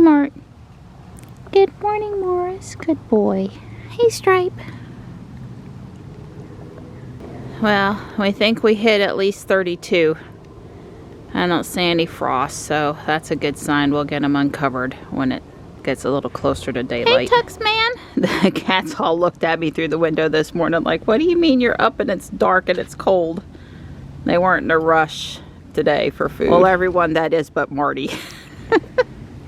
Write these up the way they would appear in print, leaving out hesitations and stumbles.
Mart. Good morning, Morris. Good boy. Hey, Stripe. Well, we think we hit at least 32. I don't see any frost, so that's a good sign. We'll get them uncovered when it gets a little closer to daylight. Hey, Tux Man. The cats all looked at me through the window this morning like, what do you mean you're up and it's dark and it's cold? They weren't in a rush today for food. Well, everyone that is but Marty.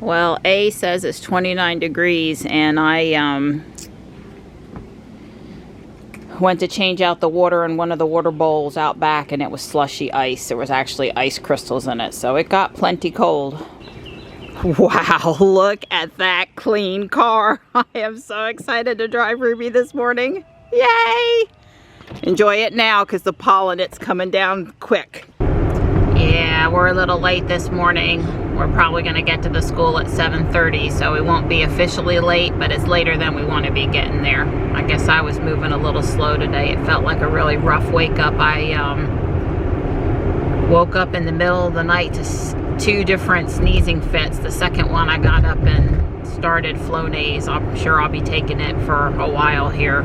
Well, A says it's 29 degrees, and I went to change out the water in one of the water bowls out back, and it was slushy ice. There was actually ice crystals in it, so it got plenty cold. Wow, look at that clean car. I am so excited to drive Ruby this morning. Yay! Enjoy it now because the pollen, it's coming down quick. Yeah, we're a little late this morning. We're probably going to get to the school at 7:30, so we won't be officially late, but it's later than we want to be getting there. I guess I was moving a little slow today. It felt like a really rough wake up. I woke up in the middle of the night to 2 different sneezing fits. The second one I got up and started Flonase. I'm sure I'll be taking it for a while here.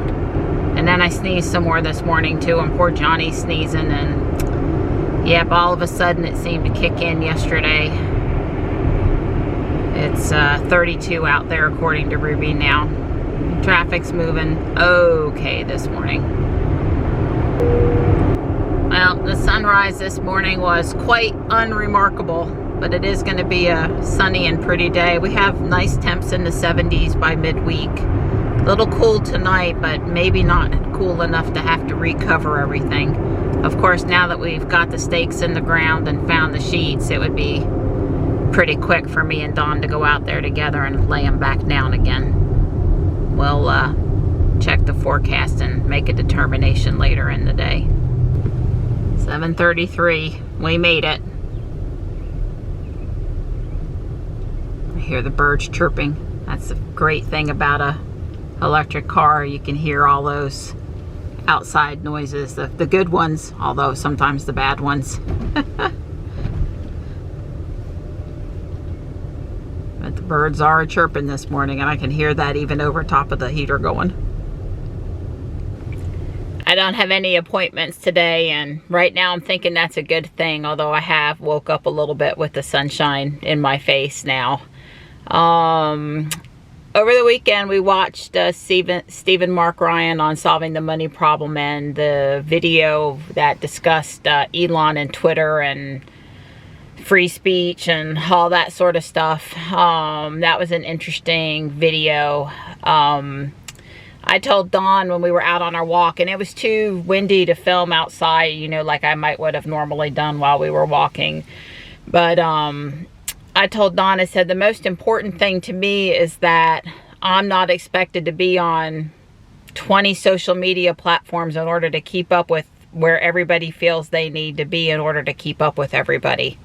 And then I sneezed some more this morning too, and poor Johnny's sneezing, and yep, all of a sudden it seemed to kick in yesterday. It's 32 out there according to Ruby now. Traffic's moving okay this morning. Well, the sunrise this morning was quite unremarkable, but it is going to be a sunny and pretty day. We have nice temps in the 70s by midweek. A little cool tonight, but maybe not cool enough to have to recover everything. Of course, now that we've got the stakes in the ground and found the sheets, it would be pretty quick for me and Dawn to go out there together and lay them back down again. We'll check the forecast and make a determination later in the day. 7:33, we made it. I hear the birds chirping. That's the great thing about a electric car. You can hear all those outside noises, the good ones, although sometimes the bad ones. But the birds are chirping this morning, and I can hear that even over top of the heater going. I don't have any appointments today, and right now I'm thinking that's a good thing, although I have woke up a little bit with the sunshine in my face now. Over the weekend, we watched Stephen Mark Ryan on Solving the Money Problem, and the video that discussed Elon and Twitter and free speech and all that sort of stuff. That was an interesting video. I told Dawn when we were out on our walk, and it was too windy to film outside, you know, like I would have normally done while we were walking. But I told Dawn, I said, the most important thing to me is that I'm not expected to be on 20 social media platforms in order to keep up with where everybody feels they need to be in order to keep up with everybody.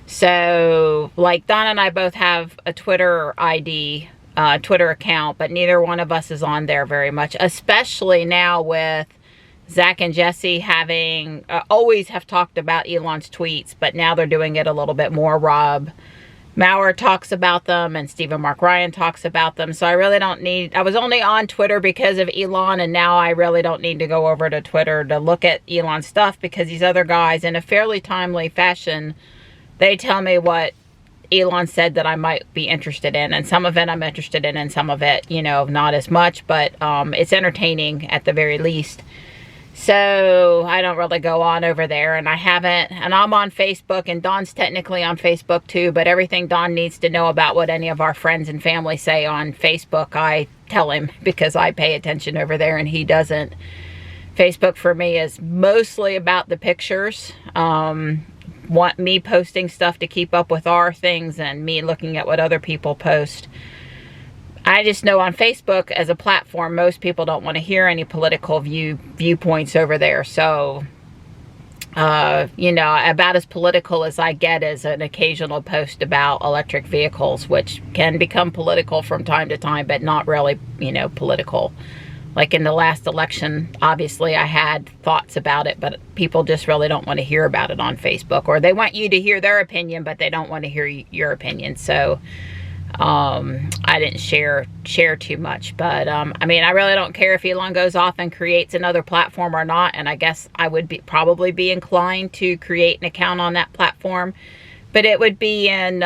So, like, Dawn and I both have a Twitter ID, Twitter account, but neither one of us is on there very much, especially now with Zach and Jesse having, always have talked about Elon's tweets, but now they're doing it a little bit more. Rob Maurer talks about them, and Stephen Mark Ryan talks about them. So I really don't need, I was only on Twitter because of Elon, and now I really don't need to go over to Twitter to look at Elon's stuff, because these other guys, in a fairly timely fashion, they tell me what Elon said that I might be interested in. And some of it I'm interested in, and some of it, you know, not as much, but it's entertaining at the very least. So I don't really go on over there, and I haven't, and I'm on Facebook, and Dawn's technically on Facebook too, but everything Dawn needs to know about what any of our friends and family say on Facebook, I tell him, because I pay attention over there and he doesn't. Facebook for me is mostly about the pictures. Want me posting stuff to keep up with our things, and me looking at what other people post. I just know on Facebook as a platform, most people don't want to hear any political viewpoints over there. So, you know, about as political as I get is an occasional post about electric vehicles, which can become political from time to time, but not really, you know, political. Like in the last election, obviously I had thoughts about it, but people just really don't want to hear about it on Facebook. Or they want you to hear their opinion, but they don't want to hear your opinion. So, I didn't share too much. But I mean, I really don't care if Elon goes off and creates another platform or not, and I guess I would probably be inclined to create an account on that platform, but it would be in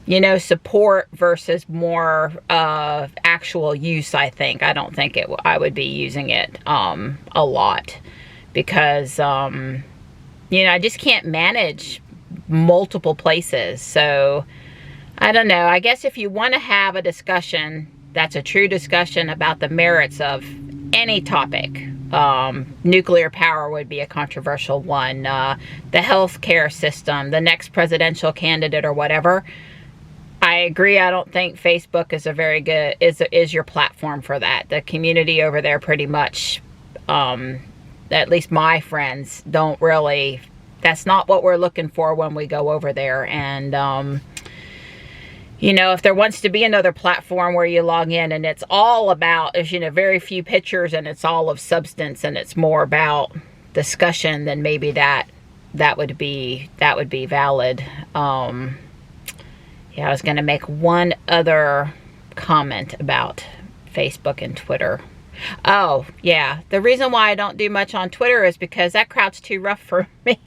you know, support versus more actual use. I think I don't think I would be using it a lot, because you know, I just can't manage multiple places. So I don't know. I guess if you want to have a discussion that's a true discussion about the merits of any topic, nuclear power would be a controversial one, the healthcare system, the next presidential candidate or whatever, I agree. I don't think Facebook is a very good, is your platform for that. The community over there pretty much, at least my friends, don't really, that's not what we're looking for when we go over there. And, you know, if there wants to be another platform where you log in and it's all about, there's, you know, very few pictures and it's all of substance and it's more about discussion, then maybe that would be valid. Yeah, I was going to make one other comment about Facebook and Twitter. Oh, yeah. The reason why I don't do much on Twitter is because that crowd's too rough for me.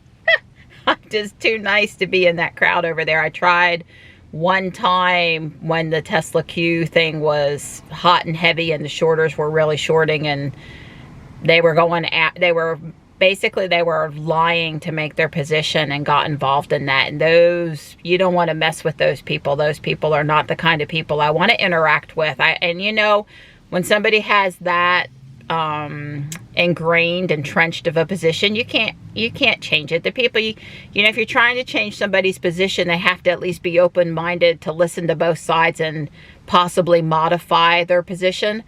I'm just too nice to be in that crowd over there. I tried one time when the Tesla Q thing was hot and heavy and the shorters were really shorting, and they were basically they were lying to make their position and got involved in that. And those, you don't want to mess with those people. Those people are not the kind of people I want to interact with. And you know, when somebody has that ingrained, entrenched of a position, you can't change it. The people, you know, if you're trying to change somebody's position, they have to at least be open-minded to listen to both sides and possibly modify their position.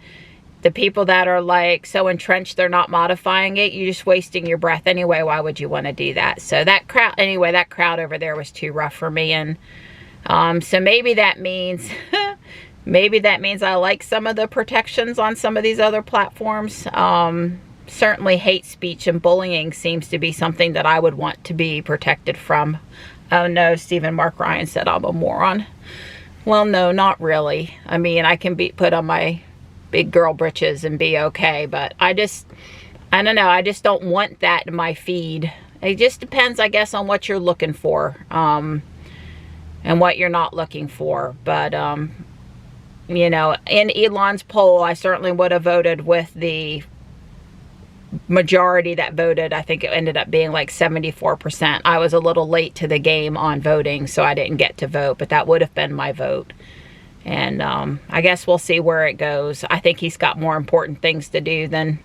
The people that are like so entrenched they're not modifying it, you're just wasting your breath anyway. Why would you want to do that? So that crowd, anyway, that crowd over there was too rough for me. And so maybe that means maybe that means I like some of the protections on some of these other platforms. Certainly hate speech and bullying seems to be something that I would want to be protected from. Oh no, Stephen Mark Ryan said I'm a moron. Well, no, not really. I mean, I can be put on my big girl britches and be okay, but I don't know, I just don't want that in my feed. It just depends, I guess, on what you're looking for, and what you're not looking for. But you know, in Elon's poll, I certainly would have voted with the majority that voted. I think it ended up being like 74%. I was a little late to the game on voting, so I didn't get to vote, but that would have been my vote. And I guess we'll see where it goes. I think he's got more important things to do than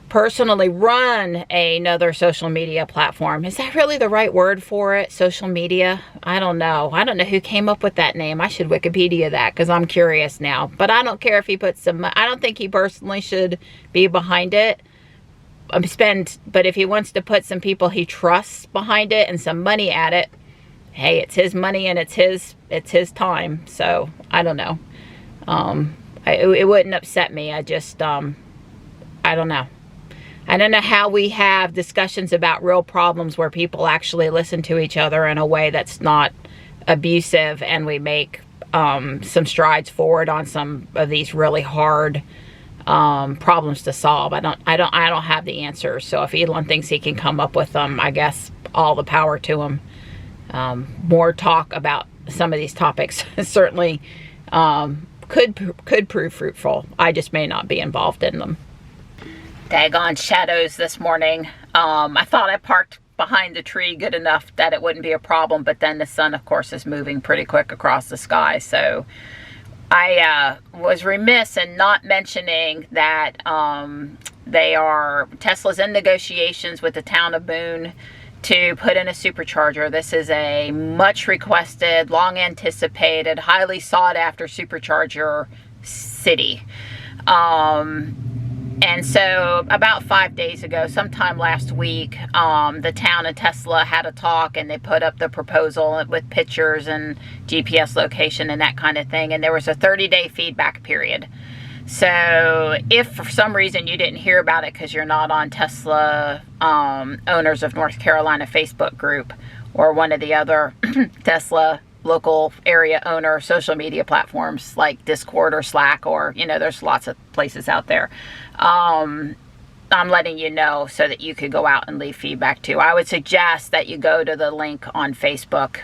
personally run another social media platform. Is that really the right word for it? Social media? I don't know. I don't know who came up with that name. I should Wikipedia that, because I'm curious now. But I don't care if he puts some, I don't think he personally should be behind it. But if he wants to put some people he trusts behind it and some money at it, hey, it's his money and it's his time. So I don't know. It wouldn't upset me. I just I don't know. I don't know how we have discussions about real problems where people actually listen to each other in a way that's not abusive, and we make some strides forward on some of these really hard problems to solve. I don't have the answers. So if Elon thinks he can come up with them, I guess all the power to him. More talk about some of these topics certainly could prove fruitful. I just may not be involved in them. Daggone shadows this morning. I thought I parked behind the tree good enough that it wouldn't be a problem, but then the sun, of course, is moving pretty quick across the sky. So I was remiss in not mentioning that Tesla's in negotiations with the town of Boone to put in a supercharger. This is a much requested, long anticipated, highly sought after supercharger city. And so about 5 days ago, sometime last week, the town and Tesla had a talk, and they put up the proposal with pictures and GPS location and that kind of thing. And there was a 30-day feedback period. So if for some reason you didn't hear about it because you're not on Tesla Owners of North Carolina Facebook group or one of the other Tesla local area owner social media platforms like Discord or Slack, or, you know, there's lots of places out there. I'm letting you know so that you could go out and leave feedback too. I would suggest that you go to the link on Facebook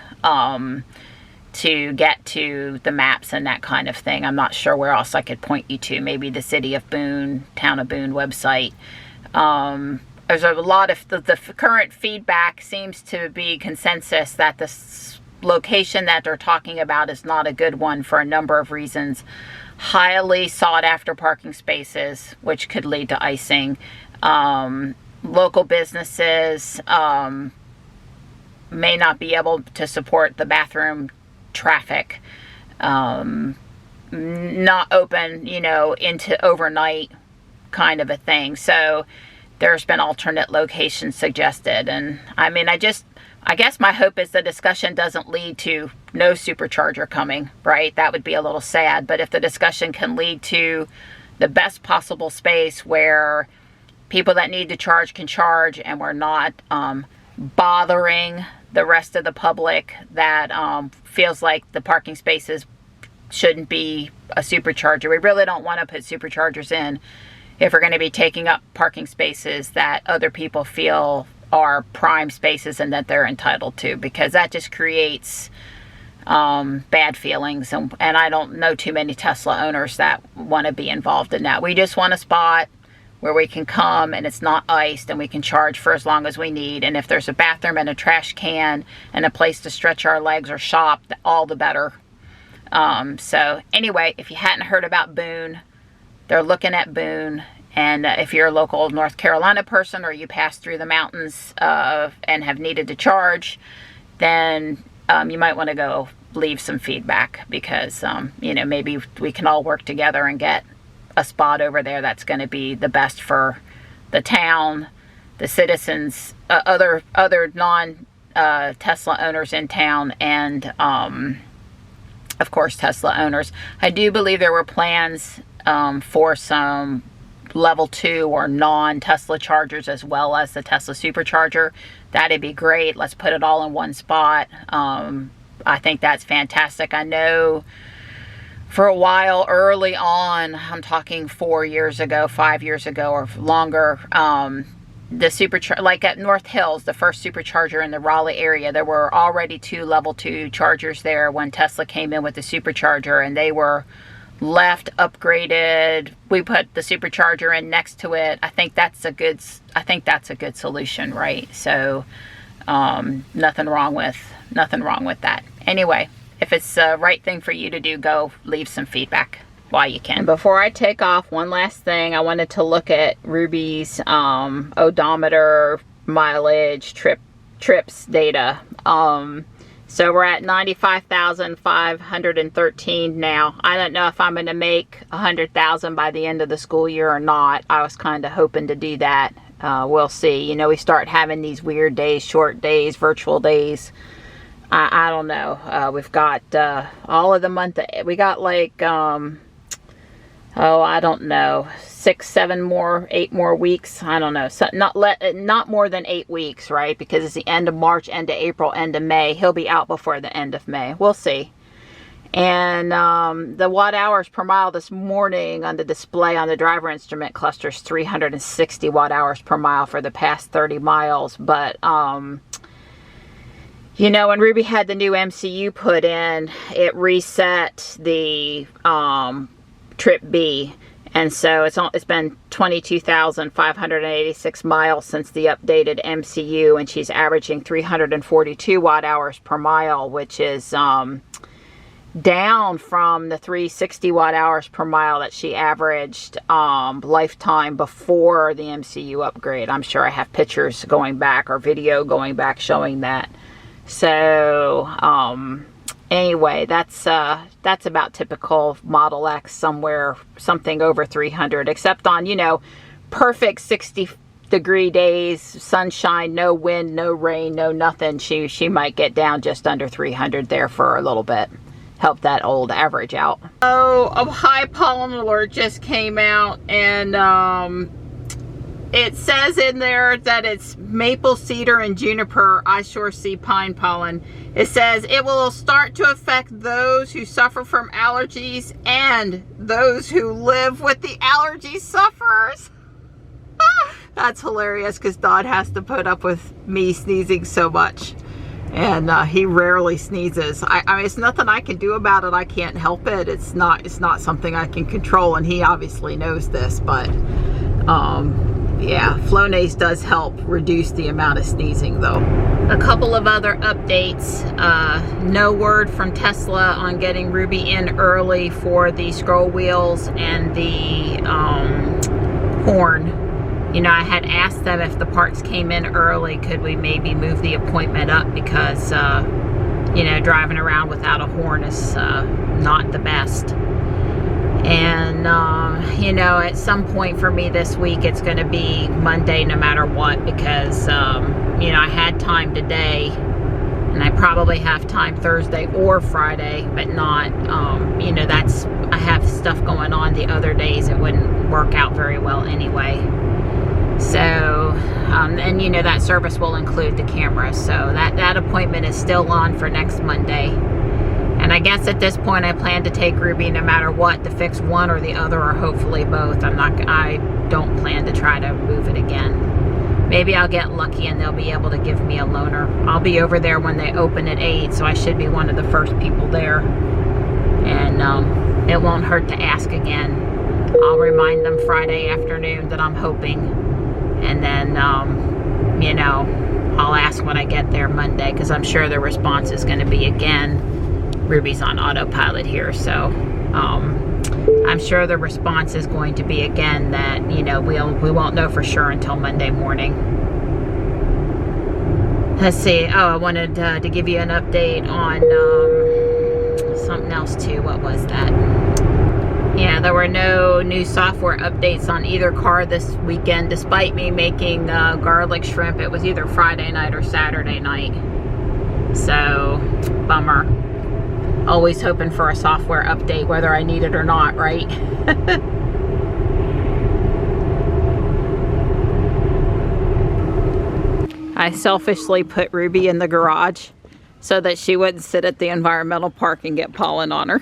to get to the maps and that kind of thing. I'm not sure where else I could point you to. Maybe the City of Boone, Town of Boone website. There's a lot of the current feedback seems to be consensus that this location that they're talking about is not a good one for a number of reasons. Highly sought after parking spaces, which could lead to icing. Local businesses may not be able to support the bathroom traffic. Not open, you know, into overnight kind of a thing. So there's been alternate locations suggested. And I mean, I guess my hope is the discussion doesn't lead to no supercharger coming, right? That would be a little sad. But if the discussion can lead to the best possible space where people that need to charge can charge, and we're not bothering the rest of the public that feels like the parking spaces shouldn't be a supercharger. We really don't want to put superchargers in if we're going to be taking up parking spaces that other people feel are prime spaces and that they're entitled to, because that just creates bad feelings. And I don't know too many Tesla owners that want to be involved in that. We just want a spot where we can come and it's not iced and we can charge for as long as we need. And if there's a bathroom and a trash can and a place to stretch our legs or shop, all the better. So anyway, if you hadn't heard about Boone, they're looking at Boone. And if you're a local North Carolina person, or you pass through the mountains and have needed to charge, then you might want to go leave some feedback, because you know, maybe we can all work together and get a spot over there that's going to be the best for the town, the citizens, other non Tesla owners in town, and of course Tesla owners. I do believe there were plans for some level 2 or non-Tesla chargers, as well as the Tesla supercharger. That'd be great. Let's put it all in one spot. I think that's fantastic. I know for a while early on, I'm talking 4 years ago, 5 years ago, or longer, the supercharger, like at North Hills, the first supercharger in the Raleigh area, there were already 2 level 2 chargers there when Tesla came in with the supercharger, and they were left upgraded. We put the supercharger in next to it. I think that's a good solution, right? So nothing wrong with that. Anyway, if it's the right thing for you to do, go leave some feedback while you can. Before I take off, one last thing, I wanted to look at Ruby's odometer mileage trips data. So we're at 95,513 now. I don't know if I'm going to make 100,000 by the end of the school year or not. I was kind of hoping to do that. We'll see. You know, we start having these weird days, short days, virtual days. I don't know. We've got all of the month. We got like, I don't know, 6, 7 more, 8 more weeks. I don't know. So not more than 8 weeks, right? Because it's the end of March, end of April, end of May. He'll be out before the end of May. We'll see. And the watt hours per mile this morning on the display on the driver instrument cluster is 360 watt hours per mile for the past 30 miles. But you know, when Ruby had the new MCU put in, it reset the trip B. And so it's been 22,586 miles since the updated MCU, and she's averaging 342 watt hours per mile, which is down from the 360 watt hours per mile that she averaged lifetime before the MCU upgrade. I'm sure I have pictures going back or video going back showing that. So anyway, that's about typical Model X, something over 300, except on, you know, perfect 60-degree days, sunshine, no wind, no rain, no nothing. She might get down just under 300 there for a little bit. Help that old average out. So a high pollen alert just came out, and It says in there that it's maple, cedar, and juniper. I sure see pine pollen. It says it will start to affect those who suffer from allergies and those who live with the allergy sufferers. That's hilarious because Dodd has to put up with me sneezing so much. And he rarely sneezes. I mean, it's nothing I can do about it. I can't help it. It's not something I can control, and he obviously knows this, but yeah, Flonase does help reduce the amount of sneezing though. A couple of other updates. No word from Tesla on getting Ruby in early for the scroll wheels and the horn. You know, I had asked them if the parts came in early, could we maybe move the appointment up because, you know, driving around without a horn is not the best. And, you know, at some point for me this week, it's going to be Monday no matter what because, you know, I had time today and I probably have time Thursday or Friday, but not, you know, I have stuff going on the other days. It wouldn't work out very well anyway. So, and you know, that service will include the camera. So that appointment is still on for next Monday. And I guess at this point I plan to take Ruby no matter what to fix one or the other, or hopefully both. I don't plan to try to move it again. Maybe I'll get lucky and they'll be able to give me a loaner. I'll be over there when they open at 8, so I should be one of the first people there. And it won't hurt to ask again. I'll remind them Friday afternoon that I'm hoping. And then, you know, I'll ask when I get there Monday because I'm sure the response is going to be again, Ruby's on autopilot here. So I'm sure the response is going to be again that, you know, we won't know for sure until Monday morning. Let's see. Oh, I wanted to give you an update on something else too. What was that? Yeah, there were no new software updates on either car this weekend, despite me making garlic shrimp. It was either Friday night or Saturday night. So, bummer. Always hoping for a software update, whether I need it or not, right? I selfishly put Ruby in the garage so that she wouldn't sit at the environmental park and get pollen on her.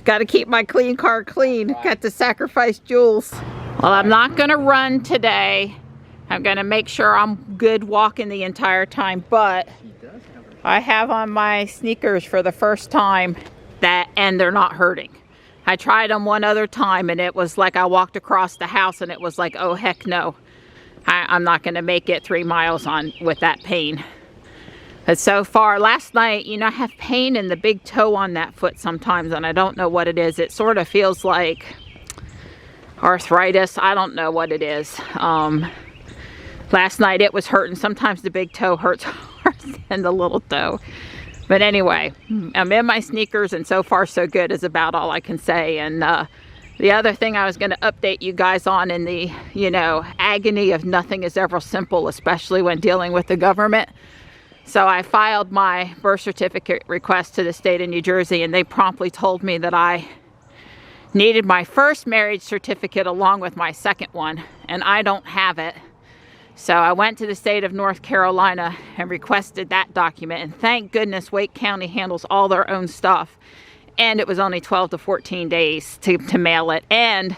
Got to keep my clean car clean. Got to sacrifice Jules. Well, I'm not going to run today. I'm going to make sure I'm good walking the entire time, but I have on my sneakers for the first time and they're not hurting. I tried them one other time and it was like I walked across the house and it was like, oh heck no. I'm not going to make it 3 miles with that pain. But so far, last night, you know, I have pain in the big toe on that foot sometimes, and I don't know what it is. It sort of feels like arthritis. I don't know what it is. Last night it was hurting. Sometimes the big toe hurts harder than the little toe. But anyway, I'm in my sneakers, and so far so good is about all I can say. And the other thing I was going to update you guys on in the, you know, agony of nothing is ever simple, especially when dealing with the government. So I filed my birth certificate request to the state of New Jersey, and they promptly told me that I needed my first marriage certificate along with my second one, and I don't have it. So I went to the state of North Carolina and requested that document, and thank goodness Wake County handles all their own stuff, and it was only 12 to 14 days to mail it, and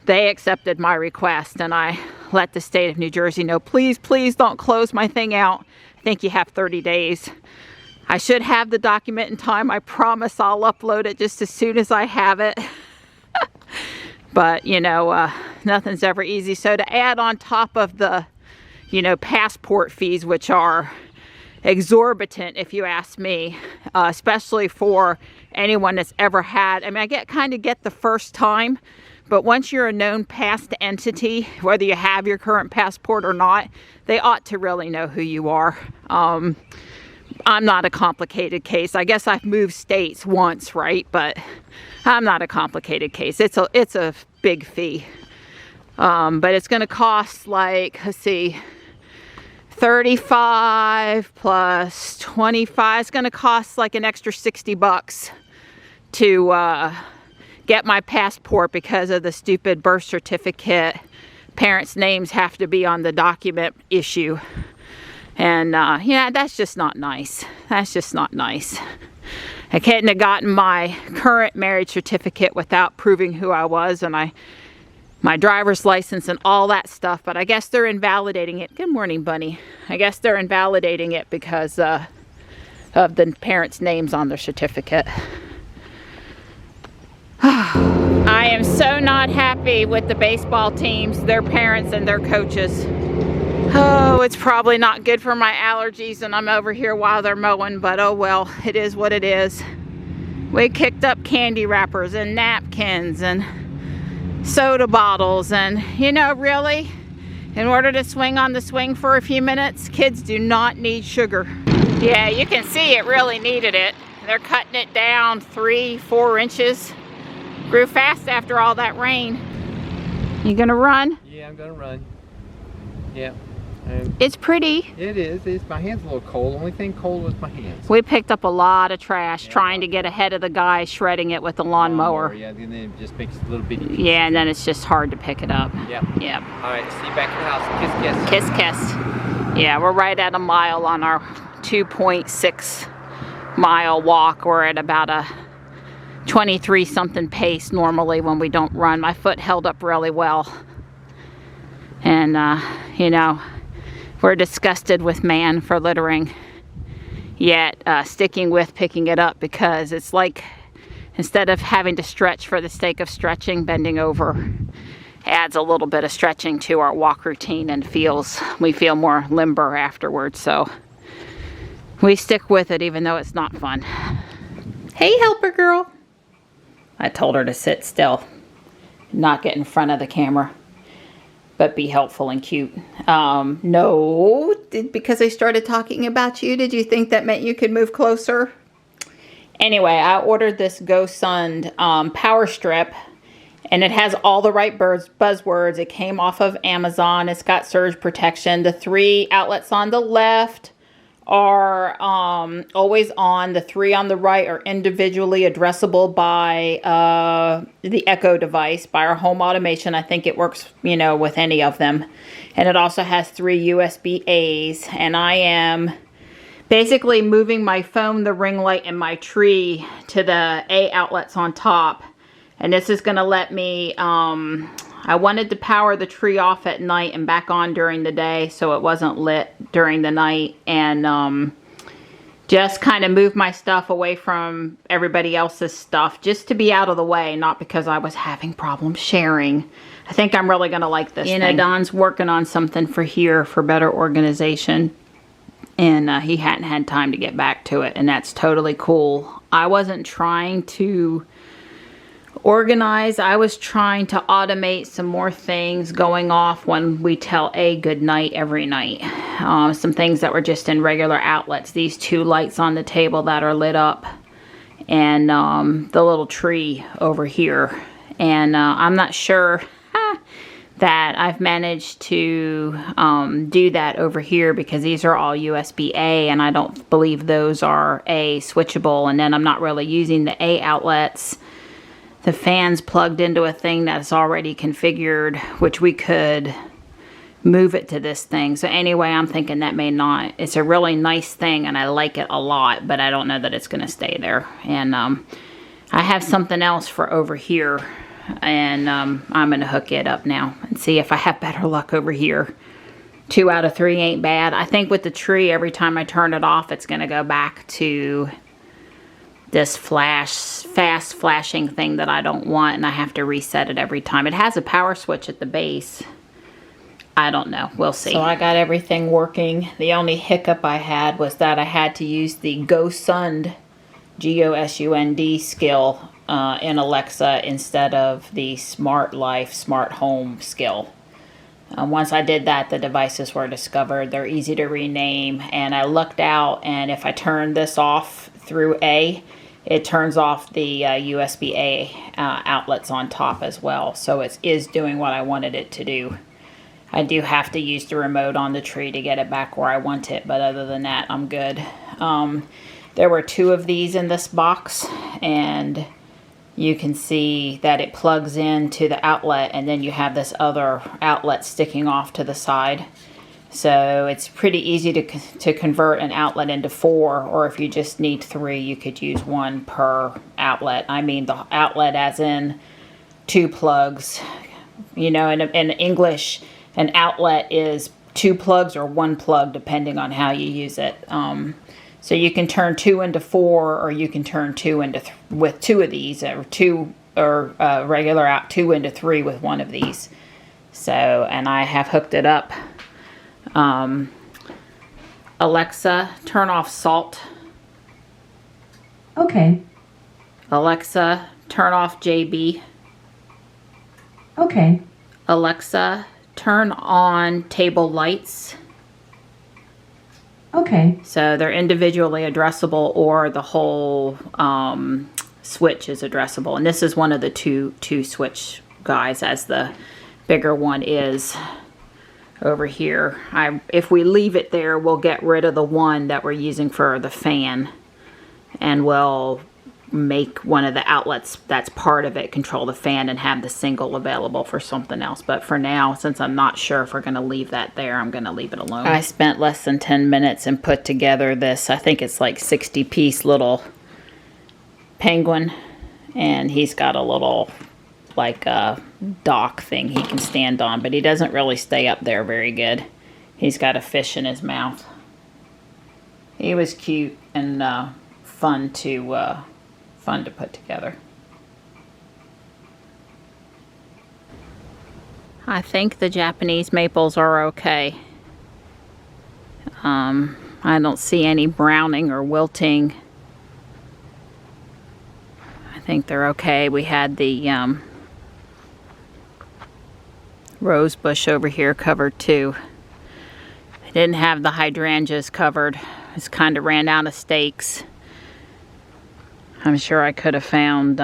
they accepted my request, and I let the state of New Jersey know, please, please don't close my thing out. I think you have 30 days. I should have the document in time. I promise I'll upload it just as soon as I have it. But, you know, nothing's ever easy. So to add on top of the, you know, passport fees, which are exorbitant if you ask me, especially for anyone that's ever had, I mean, I kind of get the first time, but once you're a known past entity, whether you have your current passport or not, they ought to really know who you are. I'm not a complicated case. I guess I've moved states once, right? But I'm not a complicated case. It's a big fee. But it's going to cost, like, let's see, 35 plus 25. It's going to cost like an extra $60 to get my passport because of the stupid birth certificate parents' names have to be on the document issue. And yeah, that's just not nice. That's just not nice. I couldn't have gotten my current marriage certificate without proving who I was, and my driver's license and all that stuff, but I guess they're invalidating it. Good morning, Bunny. I guess they're invalidating it because of the parents' names on their certificate. I am so not happy with the baseball teams, their parents, and their coaches. Oh, it's probably not good for my allergies, and I'm over here while they're mowing, but oh well, it is what it is. We kicked up candy wrappers and napkins and soda bottles, and you know, really, in order to swing on the swing for a few minutes, kids do not need sugar. Yeah, you can see it really needed it. They're cutting it down 3-4 inches. Grew fast after all that rain. You gonna run? Yeah, I'm gonna run. Yeah. It's pretty. It is. My hand's a little cold. Only thing cold was my hands. We picked up a lot of trash trying to get ahead of the guy shredding it with the lawnmower. Yeah, and then it just makes a little bitty piece. Yeah, and then it's just hard to pick it up. Yeah. Yeah. All right, see you back in the house. Kiss, kiss. Kiss, kiss. Yeah, we're right at a mile on our 2.6 mile walk. We're at about a 23 something pace normally when we don't run. My foot held up really well. And, you know, we're disgusted with man for littering, yet sticking with picking it up, because it's like, instead of having to stretch for the sake of stretching, bending over adds a little bit of stretching to our walk routine, and we feel more limber afterwards. So we stick with it even though it's not fun. Hey, helper girl. I told her to sit still, not get in front of the camera, but be helpful and cute. No, because I started talking about you, did you think that meant you could move closer? Anyway, I ordered this GoSund power strip, and it has all the right buzzwords. It came off of Amazon. It's got surge protection. The 3 outlets on the left are always on. The 3 on the right are individually addressable by the Echo device, by our home automation. I think it works, you know, with any of them. And it also has 3 USB-A's. And I am basically moving my phone, the ring light, and my tree to the A outlets on top. And this is going to let me, I wanted to power the tree off at night and back on during the day so it wasn't lit during the night, and just kind of move my stuff away from everybody else's stuff just to be out of the way, not because I was having problems sharing. I think I'm really going to like this thing. You know, Don's working on something for here for better organization, and he hadn't had time to get back to it, and that's totally cool. I wasn't trying to organize. I was trying to automate some more things going off when we tell A good night every night. Some things that were just in regular outlets. These 2 lights on the table that are lit up, and the little tree over here. And I'm not sure that I've managed to do that over here, because these are all USB-A, and I don't believe those are A switchable. And then I'm not really using the A outlets. The fan's plugged into a thing that's already configured, which we could move it to this thing. So anyway, I'm thinking that may not. It's a really nice thing, and I like it a lot, but I don't know that it's going to stay there. And I have something else for over here, and I'm going to hook it up now and see if I have better luck over here. 2 out of 3 ain't bad. I think with the tree, every time I turn it off, it's going to go back to this fast flashing thing that I don't want, and I have to reset it every time. It has a power switch at the base. I don't know. We'll see. So I got everything working. The only hiccup I had was that I had to use the GoSund, G-O-S-U-N-D skill in Alexa instead of the Smart Life, Smart Home skill. Once I did that, the devices were discovered. They're easy to rename, and I looked out, and if I turn this off through A, it turns off the USB-A outlets on top as well. So it is doing what I wanted it to do. I do have to use the remote on the tree to get it back where I want it, but other than that, I'm good. There were 2 of these in this box, and you can see that it plugs into the outlet, and then you have this other outlet sticking off to the side. So it's pretty easy to convert an outlet into 4, or if you just need 3, you could use 1 per outlet. I mean the outlet as in 2 plugs. You know, in English, an outlet is 2 plugs or 1 plug, depending on how you use it. So you can turn 2 into 4, or you can turn 2 into with 2 of these, or regular out 2 into 3 with 1 of these. So, and I have hooked it up. Alexa, turn off salt. Okay. Alexa, turn off JB. Okay. Alexa, turn on table lights. Okay. So they're individually addressable, or the whole switch is addressable. And this is one of the two switch guys, as the bigger one is over here. If we leave it there, we'll get rid of the one that we're using for the fan, and we'll make one of the outlets that's part of it control the fan and have the single available for something else. But for now, since I'm not sure if we're going to leave that there, I'm going to leave it alone. I spent less than 10 minutes and put together this, I think it's like 60-piece little penguin, and he's got a little like a dock thing he can stand on, but he doesn't really stay up there very good. He's got a fish in his mouth. He was cute and fun to put together. I think the Japanese maples are okay. I don't see any browning or wilting. I think they're okay. We had the rose bush over here covered too. I didn't have the hydrangeas covered. It's kind of ran out of stakes. I'm sure I could have found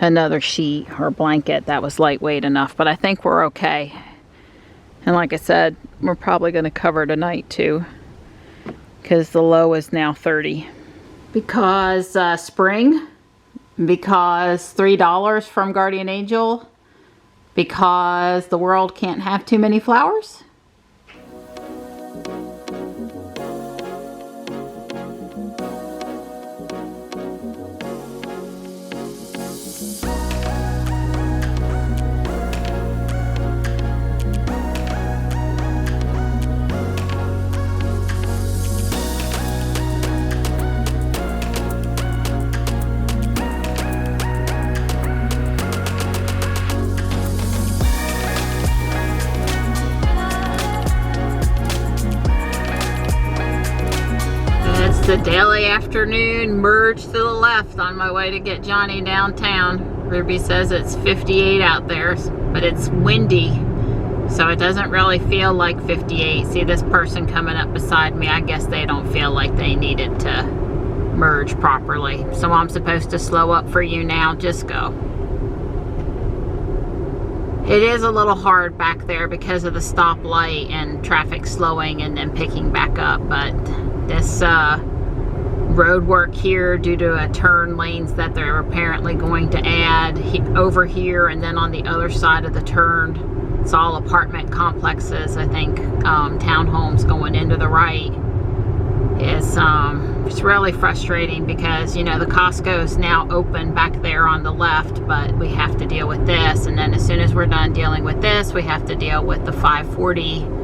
another sheet or blanket that was lightweight enough, but I think we're okay. And like I said, we're probably going to cover tonight too, because the low is now 30. Because spring, because $3 from Guardian Angel, because the world can't have too many flowers. The daily afternoon merge to the left on my way to get Johnny downtown. Ruby says it's 58 out there, but it's windy, so it doesn't really feel like 58. See this person coming up beside me, I guess they don't feel like they needed to merge properly. So I'm supposed to slow up for you now, just go. It is a little hard back there because of the stoplight and traffic slowing and then picking back up, but this road work here due to turn lanes that they're apparently going to add over here, and then on the other side of the turn, it's all apartment complexes, I think, townhomes going into the right. It's really frustrating because, you know, the Costco's now open back there on the left, but we have to deal with this, and then as soon as we're done dealing with this, we have to deal with the 540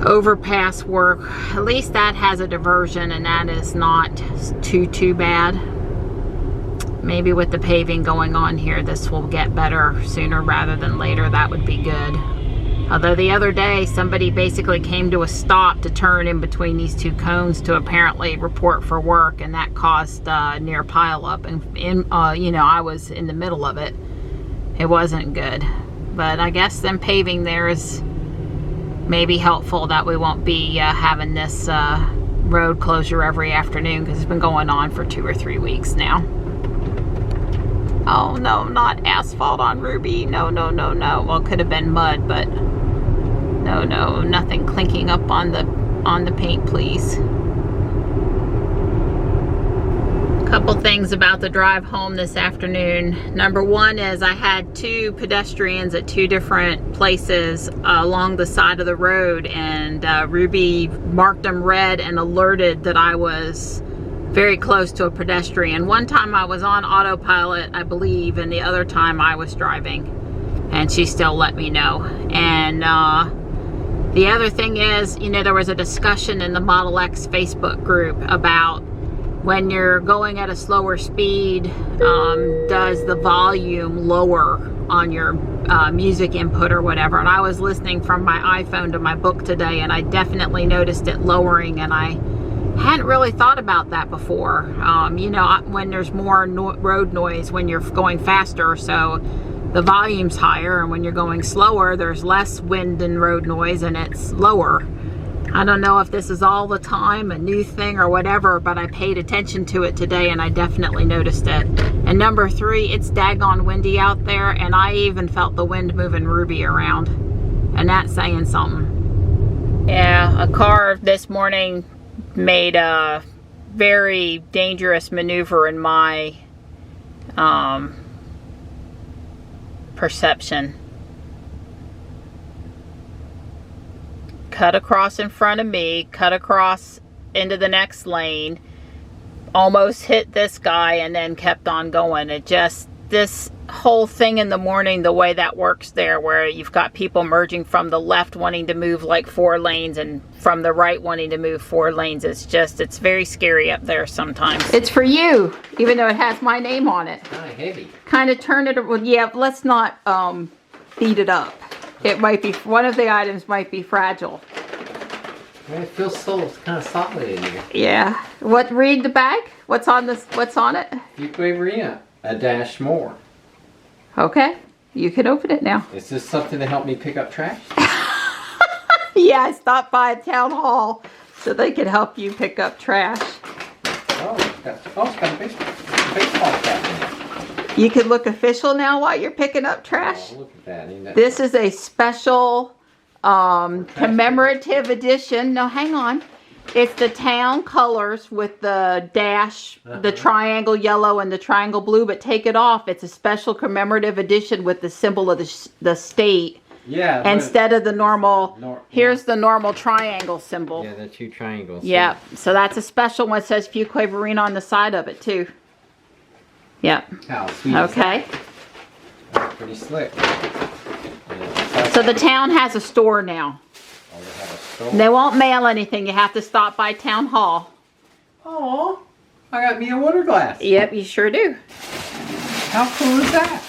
overpass work. At least that has a diversion, and that is not too bad. Maybe with the paving going on here, this will get better sooner rather than later. That would be good. Although the other day, somebody basically came to a stop to turn in between these two cones to apparently report for work, and that caused near pileup. And you know, I was in the middle of it. It wasn't good. But I guess then paving there is maybe helpful, that we won't be having this road closure every afternoon, because it's been going on for 2 or 3 weeks now. Oh no, not asphalt on Ruby. No, no, no, no. Well, it could have been mud, but no, no, nothing clinking up on the paint, please. Couple things about the drive home this afternoon. Number one is I had 2 pedestrians at 2 different places along the side of the road, and Ruby marked them red and alerted that I was very close to a pedestrian. One time I was on autopilot, I believe, and the other time I was driving, and she still let me know. And the other thing is, you know, there was a discussion in the Model X Facebook group about when you're going at a slower speed, does the volume lower on your music input or whatever. And I was listening from my iPhone to my book today, and I definitely noticed it lowering, and I hadn't really thought about that before. You know, when there's more road noise when you're going faster, so the volume's higher, and when you're going slower, there's less wind and road noise, and it's lower. I don't know if this is all the time a new thing or whatever, but I paid attention to it today and I definitely noticed it. And number 3, it's daggone windy out there, and I even felt the wind moving Ruby around, and that's saying something. Yeah, a car this morning made a very dangerous maneuver in my perception. Cut across in front of me, cut across into the next lane, almost hit this guy, and then kept on going. It just, this whole thing in the morning, the way that works there, where you've got people merging from the left wanting to move like 4 lanes and from the right wanting to move 4 lanes, it's just, it's very scary up there sometimes. It's for you, even though it has my name on it. Kind of heavy. Kind of turn it, well, yeah, let's not beat it up. It might be, one of the items might be fragile. Man, it feels so, it's kind of solid in here. Yeah. What, read the bag? What's on this, what's on it? Euquaverina, a dash more. Okay. You can open it now. Is this something to help me pick up trash? Yeah, I stopped by a town hall so they could help you pick up trash. Oh, it's got a baseball cap in it. You can look official now while you're picking up trash. Oh, look at that. Ain't that This is a special commemorative edition. No, hang on. It's the town colors with the dash, the triangle yellow and the triangle blue, but take it off. It's a special commemorative edition with the symbol of the state. Yeah. Instead of the normal, here's the normal triangle symbol. Yeah, the 2 triangles. Yeah, so that's a special one. It says Fuquaverina on the side of it too. Yep. How sweet Okay. is that? That's pretty slick. So the town has a store now. Oh, they have a store? They won't mail anything. You have to stop by town hall. Oh, I got me a water glass. Yep, you sure do. How cool is that?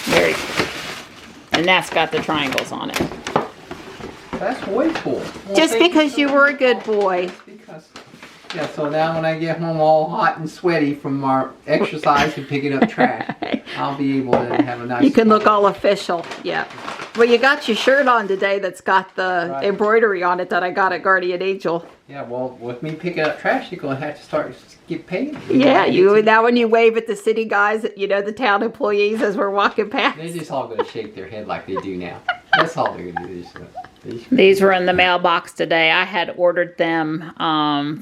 Very cool. And that's got the triangles on it. That's way cool. Well, Just because you were a good boy. Because, yeah, so now when I get home all hot and sweaty from our exercise and picking up trash, I'll be able to have a nice... You can look all official. Yep. Well, you got your shirt on today that's got the embroidery on it that I got at Guardian Angel. Yeah, well, with me picking up trash, you're going to have to start get paid. Yeah, now when you wave at the city guys, you know, the town employees as we're walking past. They're just all going to shake their head like they do now. That's all they're going to do. These were in the mailbox today. I had ordered them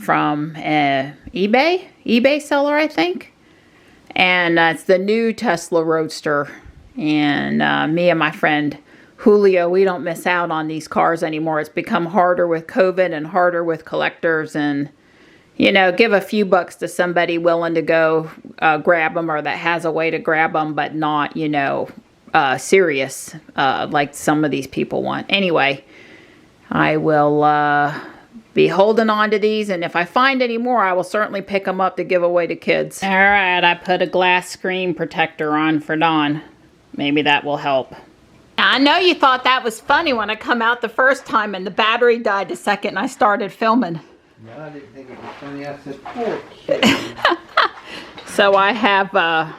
from eBay seller, I think. And it's the new Tesla Roadster. And me and my friend Julio, we don't miss out on these cars anymore. It's become harder with COVID and harder with collectors. And, you know, give a few bucks to somebody willing to go grab them, or that has a way to grab them, but not, you know, serious like some of these people want. Anyway, I will be holding on to these, and if I find any more, I will certainly pick them up to give away to kids. All right, I put a glass screen protector on for Dawn. Maybe that will help. I know you thought that was funny when I come out the first time and the battery died the second and I started filming. No, I didn't think it was funny. I said, poor kid. So I have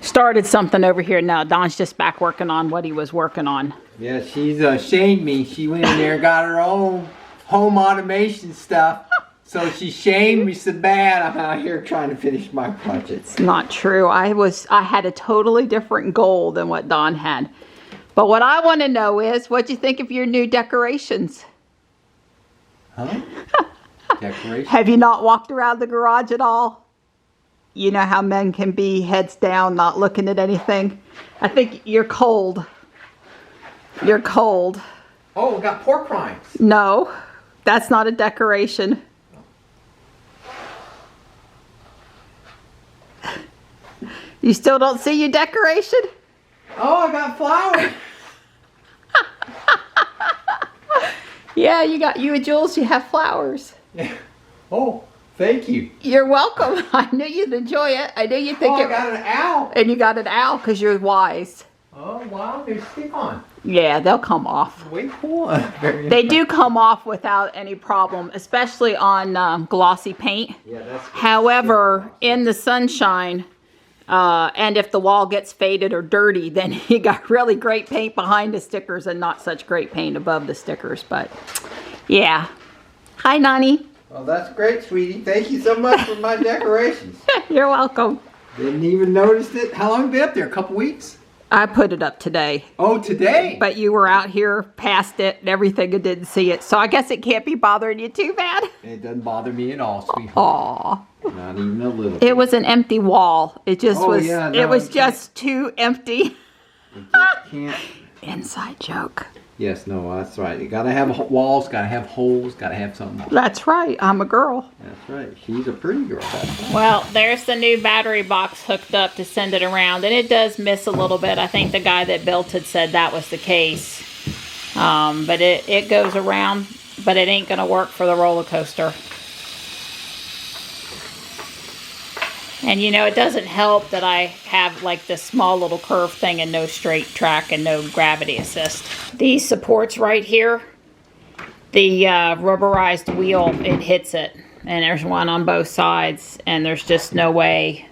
started something over here now. Don's just back working on what he was working on. Yeah, she's shamed me. She went in there and got her own home automation stuff. So she shamed me so bad. I'm out here trying to finish my project. It's not true. I had a totally different goal than what Don had. But what I want to know is, what'd you think of your new decorations? Huh? Decoration. Have you not walked around the garage at all? You know how men can be heads down, not looking at anything? I think you're cold. You're cold. Oh, we got pork rinds. No, that's not a decoration. You still don't see your decoration? Oh, I got flowers. Yeah, you and Jules, you have flowers. Yeah. Oh, thank you. You're welcome. I knew you'd enjoy it. I knew you'd think I got an owl. And you got an owl because you're wise. Oh, wow, they stick on. Yeah, they'll come off. Way cool. They do come off without any problem, especially on glossy paint. Yeah, that's good. However, in the sunshine, and if the wall gets faded or dirty, then you got really great paint behind the stickers and not such great paint above the stickers. But yeah. Hi, Nani. Well, that's great, sweetie. Thank you so much for my decorations. You're welcome. Didn't even notice it. How long have you been up there? A couple weeks? I put it up today. Oh, today? But you were out here past it and everything and didn't see it. So I guess it can't be bothering you too bad. It doesn't bother me at all, sweetheart. Aw. Not even a little bit. It was an empty wall. It just was, yeah, no, it was it just too empty. You just can't. Inside joke. Yes, no, that's right. You gotta have walls, gotta have holes, gotta have something. That's right. I'm a girl. That's right. She's a pretty girl. Well, there's the new battery box hooked up to send it around, and it does miss a little bit. I think the guy that built it said that was the case. But it goes around, but it ain't gonna work for the roller coaster. And you know, it doesn't help that I have like this small little curve thing and no straight track and no gravity assist. These supports right here, the rubberized wheel, it hits it. And there's one on both sides, and there's just no way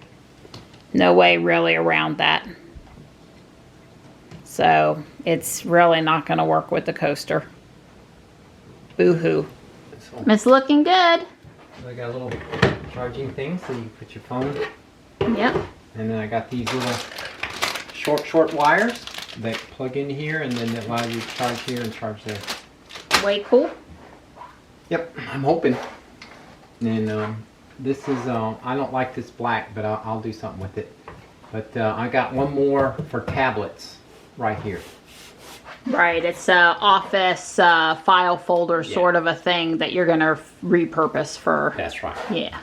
really around that. So it's really not gonna work with the coaster. Boo-hoo. It's looking good. I got a little charging thing, so you put your phone. Yep. And then I got these little short wires that plug in here, and then it allows you to charge here and charge there. Way cool. Yep, I'm hoping. And this is, I don't like this black, but I'll do something with it. But I got one more for tablets right here. Right, it's a office file folder sort of a thing that you're gonna repurpose for. That's right. Yeah.